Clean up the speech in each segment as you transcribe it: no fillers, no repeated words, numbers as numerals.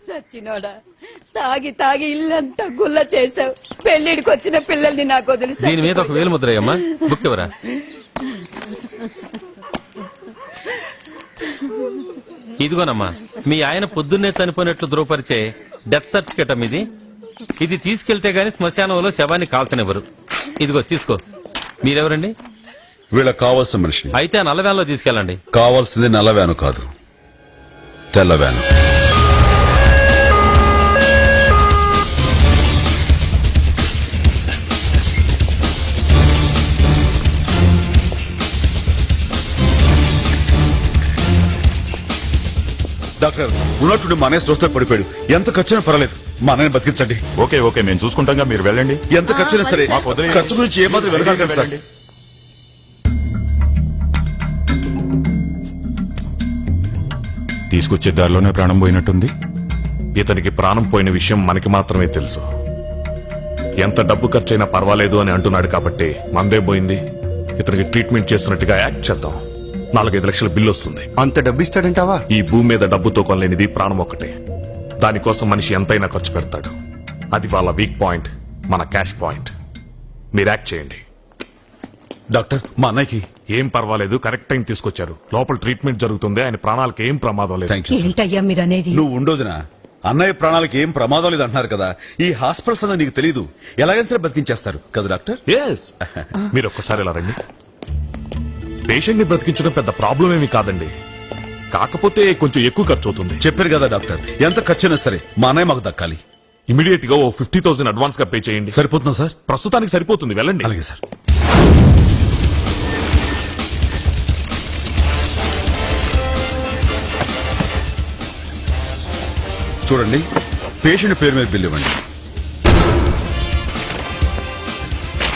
సచ్చినోడా, తాగి తాగి ఇల్లంతా గుల్ల చేసావు. పెళ్లిడికి వచ్చిన పిల్లల్ని నాకు వదిలి దీని మీద ఒక వేలు ముద్రయ్యమ్మా. బుక్ ఎవరా? ఇదిగోనమ్మా, మీ ఆయన పొద్దున్నే చనిపోయినట్లు ధృవపరిచే డెత్ సర్టిఫికేట్ అమ్మ ఇది. ఇది తీసుకెళ్తే గాని శ్మశానంలో శవాన్ని కాల్చనివ్వరు. ఇదిగో తీసుకో. మీరెవరండి? వీళ్ళకి కావాల్సిన మనిషిని. అయితే ఆ నల్ల వ్యాన్లో తీసుకెళ్ళండి. కావాల్సింది నల్ల వ్యాను కాదు, తెల్ల వ్యాను. డాక్టర్, ఉన్నట్టుండి మా అన్నయ్య స్ట్రోక్ పడిపోయాడు. ఎంత ఖర్చైనా పర్వాలేదు, మా అన్నయ్యని బతికించండి. ఓకే ఓకే, మేము చూసుకుంటాం, మీరు వెళ్ళండి. ఎంత ఖర్చైనా సరే, ఖర్చు గురించి ఏమాత్రం వెనకాడకండి సార్. తీసుకొచ్చే దారిలోనే ప్రాణం పోయినట్టుంది. ఇతనికి ప్రాణం పోయిన విషయం మనకి మాత్రమే తెలుసు. ఎంత డబ్బు ఖర్చైనా పర్వాలేదు అని అంటున్నాడు కాబట్టి మందే పోయింది. ఇతనికి ట్రీట్మెంట్ చేస్తున్నట్టుగా యాక్ట్ చేద్దాం. 4-5 లక్షల బిల్లు వస్తుంది. అంత డబ్బు ఇస్తాడంటావా? ఈ భూమి మీద డబ్బుతో కొనలేనిది ప్రాణం ఒక్కటే. దానికోసం మనిషి ఎంతైనా ఖర్చు పెడతాడు. అది వాళ్ళ వీక్ పాయింట్, మన క్యాష్ పాయింట్. మీరు యాక్ట్ చేయండి. డాక్టర్, మా అన్నయ్యకి ఏం పర్వాలేదు, కరెక్ట్ టైం తీసుకొచ్చారు. లోపల ట్రీట్మెంట్ జరుగుతుంది, ఆయన ప్రాణాలకు ఏం ప్రమాదం లేదు. Thank you sir. ఏంటయ్యా మీరనేది? నువ్వు ఉండోదినా, అన్నయ్య ప్రాణాలకి ఏం ప్రమాదం లేదు అంటున్నారు కదా. ఈ హాస్పిటల్స్ అన్నా నీకు తెలీదు, ఎలాగైనా సరే బతికించేస్తారు కదా డాక్టర్. ఎస్, మీరు ఒక్కసారి ఇలా రండి. పేషెంట్ ని బ్రతికించడం పెద్ద ప్రాబ్లం ఏమి కాదండి, కాకపోతే కొంచెం ఎక్కువ ఖర్చు అవుతుంది. చెప్పారు కదా డాక్టర్, ఎంత ఖర్చైనా సరే మా అన్నయ్య మాకు దక్కాలి. ఇమీడియట్ గా ఓ 50,000 అడ్వాన్స్ గా పే చేయండి. సరిపోతుందా సార్? ప్రస్తుతానికి సరిపోతుంది, వెళ్ళండి. అలాగే సార్. చూడండి, పేషెంట్ పేరు మీద బిల్ ఇవ్వండి.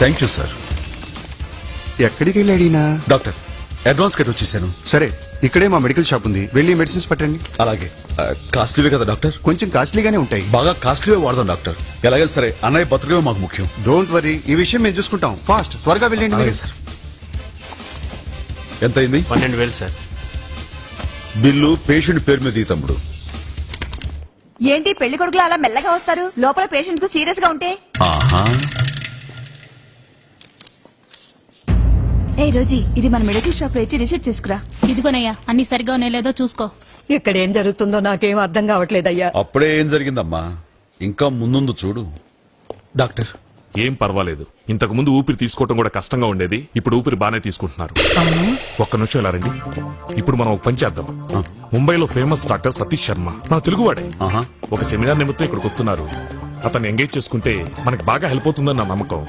Thank you sir. ఎక్కడికి వెళ్ళాడినా? డాక్టర్, అడ్వాన్స్ కట్ వచ్చేసాను. సరే, ఇక్కడే మా మెడికల్ షాప్ ఉంది, వెళ్ళి మెడిసిన్స్ పట్టండి. అలాగే. కాస్ట్లీవే కదా డాక్టర్? కొంచెం కాస్ట్లీగానే ఉంటాయి. బాగా కాస్ట్లీవే వాడదాం డాక్టర్. ఎలాగైనా సరే అన్నయ్య బతకమే మాకు ముఖ్యం. డోంట్ వరీ, ఈ విషయం మేము చూసుకుంటాం. ఫాస్ట్, త్వరగా వెళ్ళండి. అలాగే సార్. ఎంత అయింది? 12,000 సార్. బిల్లు పేషెంట్ పేరు మీద ఈ తమ్ముడు. ఏంటి పెళ్లి కొడుకులు అలా మెల్లగా వస్తారు? లోపల పేషెంట్ కు సీరియస్ గా ఉంటే. ఆహా. ఏ రోజీ, ఇది మన మెడికల్ షాప్ లో ఇచ్చి రిసిప్ట్ తీసుకురా. ఇదిగోనయ్యా, అన్ని సరిగా ఉన్నాయో లేదో చూసుకో. ఇక్కడ ఏం జరుగుతుందో నాకేం అర్థం కావట్లేదయ్యా. అప్పుడే ఏం జరిగిందమ్మా, ఇంకా ముందు చూడు. డాక్టర్, ఏం పర్వాలేదు. ఇంతకు ముందు ఊపిరి తీసుకోవడం కూడా కష్టంగా ఉండేది, ఇప్పుడు ఊపిరి బానే తీసుకుంటున్నారు. ఒక్క నిమిషం ఇలా రండి. ఇప్పుడు మనం ఒక పని చేద్దాం. ముంబైలో ఫేమస్ డాక్టర్ సతీష్ శర్మ, మన తెలుగువాడే, ఆహా, ఒక సెమినార్ నిమిత్తం ఇక్కడికి వస్తున్నారు. అతన్ని ఎంగేజ్ చేసుకుంటే మనకి బాగా హెల్ప్ అవుతుందని నా నమ్మకం.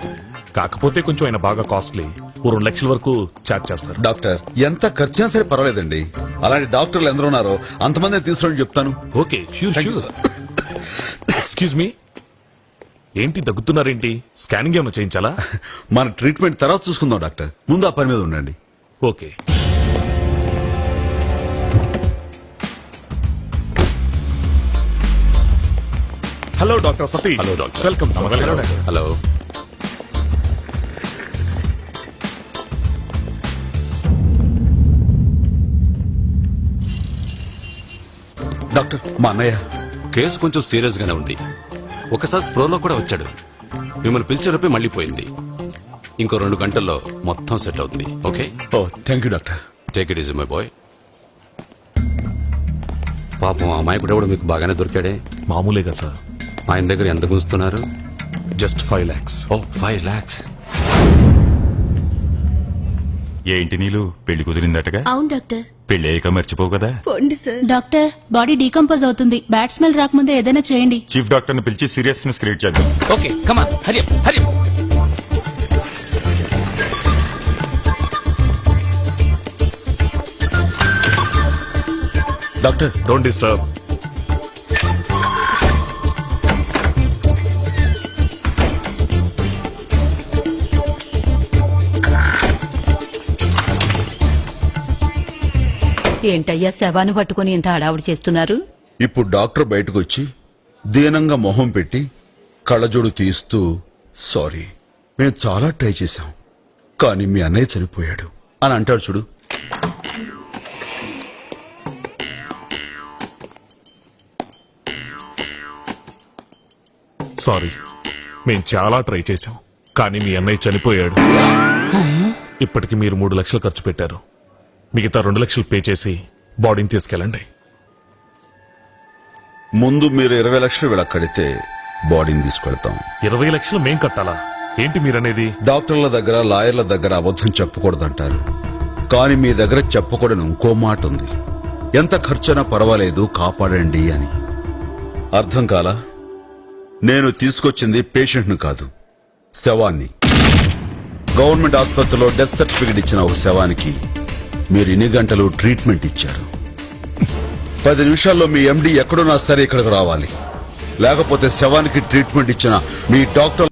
కాకపోతే కొంచెం ఆయన బాగా కాస్ట్లీ, ఓ 2 లక్షల వరకు చార్జ్ చేస్తారు. డాక్టర్, ఎంత ఖర్చైనా సరే పర్వాలేదండి. అలాంటి డాక్టర్లు ఎందరో ఉన్నారో అంతమంది తీసుకుని చెప్తాను. Okay, sure Thank you, sure. Excuse me, ఏంటి దగ్గుతున్నారేంటి? స్కానింగ్ ఏమైనా చేయించాలా? మన ట్రీట్మెంట్ తర్వాత చూసుకుందాం డాక్టర్, ముందు ఆ పని మీద ఉండండి. Okay. Hello doctor Satish. Hello doctor. Welcome. Hello. Doctor, మా అన్నయ్య కేసు కొంచెం సీరియస్ గానే ఉంది. ఒకసారి స్ప్రోలో కూడా వచ్చాడు. మిమ్మల్ని పిలిచేటప్పుడు మళ్ళీ పోయింది. ఇంకో 2 గంటల్లో మొత్తం సెట్ అవుతుంది. Okay? Oh, thank you doctor. Take it easy my boy. పాపం ఆ అమాయకుడు కూడా మీకు బాగానే దొరికాడే. మామూలేగా సార్. ఆయన దగ్గర ఎంత గుంచుతున్నారు? Just 5 lakhs. Oh, 5 lakhs. ఏంటి నీళ్ళు, పెళ్లి కుదిరిందటగా? అవును డాక్టర్. పెళ్లి అయ్యాక మర్చిపోవు కదా. డాక్టర్, బాడీ డీకంపోజ్ అవుతుంది. బ్యాడ్ స్మెల్ రాకముందే ఏదైనా చేయండి. చీఫ్ డాక్టర్ ని పిలిచి సీరియస్నెస్ క్రియేట్ చేద్దాం. Okay, come on, Hari Hari. Doctor, don't disturb. ఏంటయ్యా శవాన్ని పట్టుకుని ఇంత హడావుడి చేస్తున్నారు? ఇప్పుడు డాక్టర్ బయటకు వచ్చి దీనంగా మొహం పెట్టి కళ్ళజోడు తీస్తూ, సారీ, మేము చాలా ట్రై చేశాం, కానీ మీ అన్నయ్య చనిపోయాడు అని అంటాడు చూడు. సారీ, మేం చాలా ట్రై చేశాం, కానీ మీ అన్నయ్య చనిపోయాడు. ఇప్పటికి మీరు 3 లక్షలు ఖర్చు పెట్టారు. మిగతా 2 లక్షలు పే చేసి బాడీని తీసుకెళ్ళండి. ముందు మీరు 20 లక్షలు వీళ్ళకి కడితే బాడీని తీసుకెళ్తాం. 20 లక్షలు మేం కట్టాలా? ఏంటి మీరనేది? డాక్టర్ల దగ్గర లాయర్ల దగ్గర అబద్ధం చెప్పకూడదంటారు, కానీ మీ దగ్గర చెప్పకూడని ఇంకో మాట ఉంది. ఎంత ఖర్చైనా పర్వాలేదు కాపాడండి అని. అర్థం కాలా? నేను తీసుకొచ్చింది పేషెంట్ను కాదు, శవాన్ని. గవర్నమెంట్ ఆసుపత్రిలో డెత్ సర్టిఫికెట్ ఇచ్చిన ఒక శవానికి మీరు ఇన్ని గంటలు ట్రీట్మెంట్ ఇచ్చారు. 10 నిమిషాల్లో మీ ఎండి ఎక్కడున్నా సరే ఇక్కడికి రావాలి, లేకపోతే శవానికి ట్రీట్మెంట్ ఇచ్చిన మీ డాక్టర్